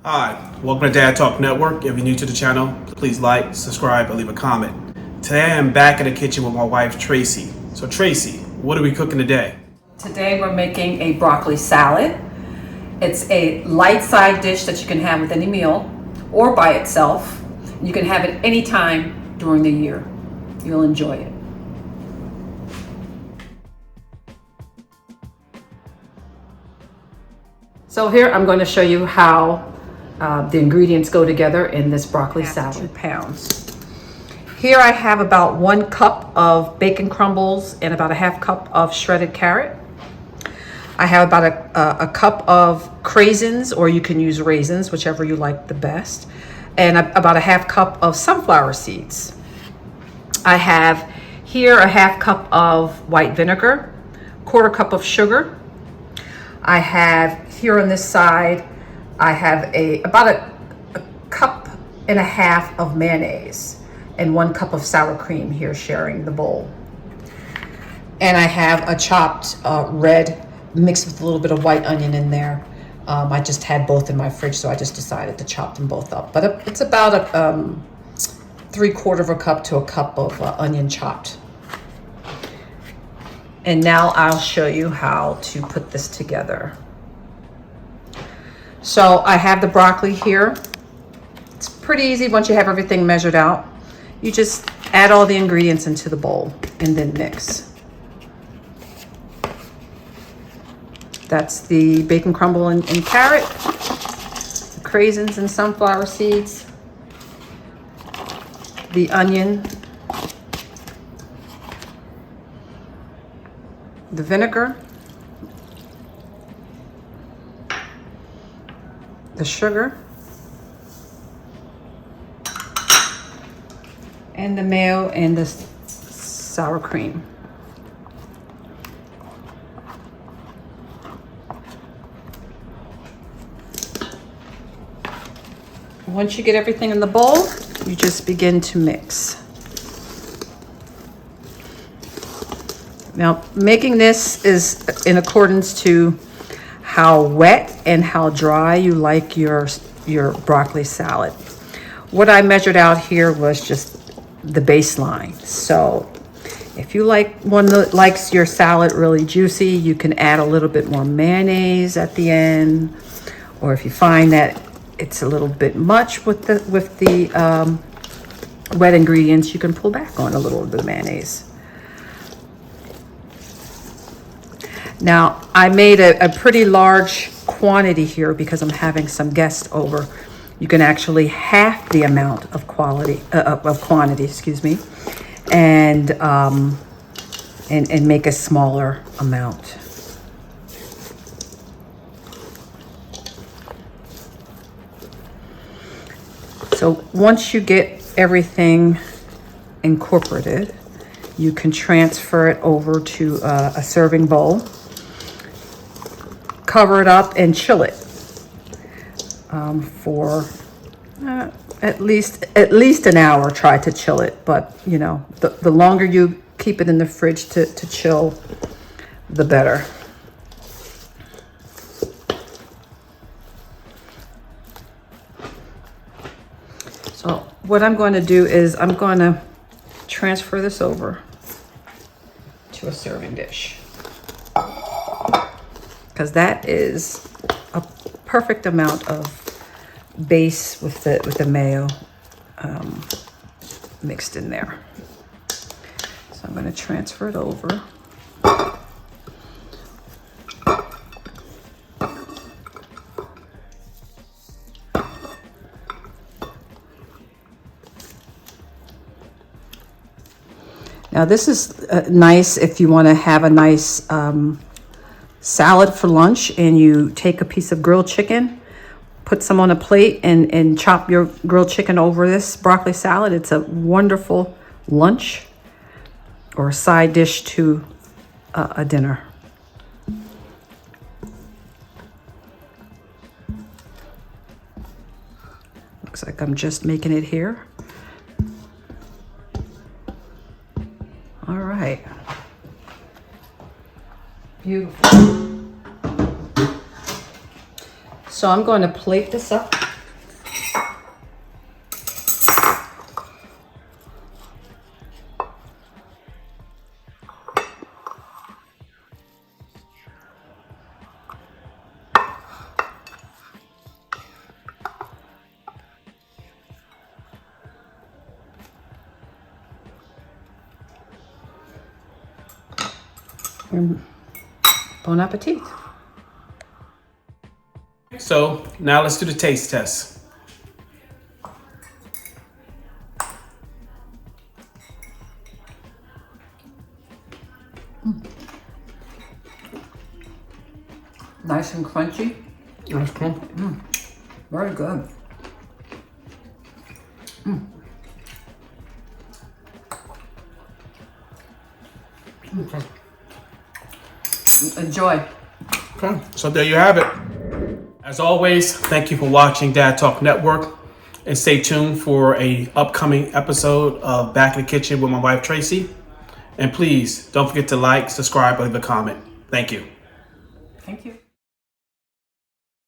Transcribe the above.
Hi, welcome to Dad Talk Network. If you're new to the channel, please like, subscribe, and leave a comment. Today I'm back in the kitchen with my wife, Tracy. So Tracy, what are we cooking today? Today we're making a broccoli salad. It's a light side dish that you can have with any meal or by itself. You can have it any time during the year. You'll enjoy it. So here I'm going to show you how the ingredients go together in this broccoli salad. 2 pounds. Here I have about 1 cup of bacon crumbles and about a ½ cup of shredded carrot. I have about a cup of craisins, or you can use raisins, whichever you like the best, and about a ½ cup of sunflower seeds. I have here a ½ cup of white vinegar, 1/4 cup of sugar. I have here on this side, I have about a cup and a half of mayonnaise and 1 cup of sour cream here sharing the bowl. And I have a chopped red mixed with a little bit of white onion in there. I just had both in my fridge, so I just decided to chop them both up. But it's about a 3/4 cup to a cup of onion chopped. And now I'll show you how to put this together. So I have the broccoli here. It's pretty easy once you have everything measured out. You just add all the ingredients into the bowl and then mix. That's the bacon crumble and carrot, the craisins and sunflower seeds, the onion, the vinegar, the sugar, and the mayo and the sour cream. Once you get everything in the bowl, you just begin to mix. Now, making this is in accordance to how wet and how dry you like your broccoli salad. What I measured out here was just the baseline. So if you like one that likes your salad really juicy, you can add a little bit more mayonnaise at the end. Or if you find that it's a little bit much with the wet ingredients, you can pull back on a little of the mayonnaise. Now, I made a pretty large quantity here because I'm having some guests over. You can actually half the amount of quantity, excuse me, and make a smaller amount. So once you get everything incorporated, you can transfer it over to a serving bowl. Cover it up and chill it for at least an hour. Try to chill it, but you know, the longer you keep it in the fridge to chill, the better. So what I'm going to do is I'm going to transfer this over to a serving dish, because that is a perfect amount of base with the mayo mixed in there. So I'm going to transfer it over. Now this is nice if you want to have a nice salad for lunch and you take a piece of grilled chicken, put some on a plate and chop your grilled chicken over this broccoli salad. It's a wonderful lunch or a side dish to a dinner. Looks like I'm just making it here. All right. Beautiful. So I'm going to plate this up Bon appetit. So now let's do the taste test. Nice and crunchy. That's cool. Very good. Okay. Enjoy. Okay. So there you have it. As always, thank you for watching Dad Talk Network, and stay tuned for a upcoming episode of Back in the Kitchen with my wife Tracy. And please don't forget to like, subscribe, or leave a comment. Thank you. Thank you.